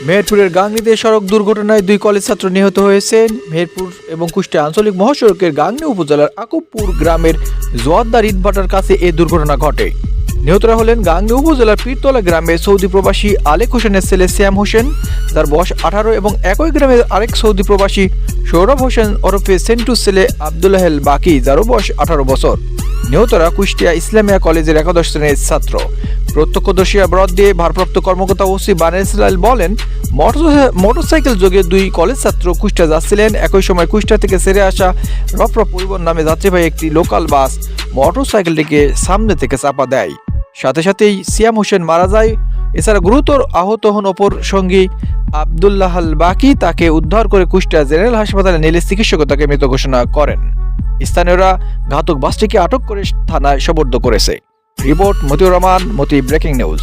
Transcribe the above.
মেহেরপুরের গাংনীতে সড়ক দুর্ঘটনায় 2 কলেজ ছাত্র নিহত হয়েছেন। মেহেরপুর এবং কুষ্টিয়া আঞ্চলিক মহাসড়কের গাংনী উপজেলার আকুবপুর গ্রামের জোয়ারদার ইটভাটার কাছে এই দুর্ঘটনা ঘটে। নিহতরা হলেন গাংনী উপজেলার পীরতলা গ্রামে সৌদি প্রবাসী আলেক হোসেনের ছেলে শ্যাম হোসেন, যার বয়স 18, এবং একই গ্রামের আরেক সৌদি প্রবাসী সৌরভ হোসেন ওরফে সেন্টুর ছেলে আব্দুল্লাহ বাকি, যারও বয়স 18 বছর। নিহতরা কুষ্টিয়া ইসলামিয়া কলেজের একাদশ শ্রেণীর ছাত্র। প্রত্যক্ষদর্শীরা বরাত দিয়ে ভারপ্রাপ্ত কর্মকর্তা ওসি বানের ইসরাইল বলেন, মোটরসাইকেল যোগে 2 কলেজ ছাত্র কুষ্টিয়া যাচ্ছিলেন। একই সময় কুষ্টিয়া থেকে ছেড়ে আসা রফরফ পরিবহন নামে যাত্রীবাহী একটি লোকাল বাস মোটরসাইকেলটিকে সামনে থেকে চাপা দেয়। সাথে সাথেই শ্যাম হোসেন মারা যায়। এছাড়া গুরুতর আহত হন অপর সঙ্গী আব্দুল্লাহ বাকি। তাকে উদ্ধার করে কুষ্টিয়া জেনারেল হাসপাতালে নিলে চিকিৎসক তাকে মৃত ঘোষণা করেন। স্থানীয়রা ঘাতক বাসটিকে আটক করে থানায় সোপর্দ করেছে। রিপোর্ট মতিউর রহমান, মতি ব্রেকিং নিউজ।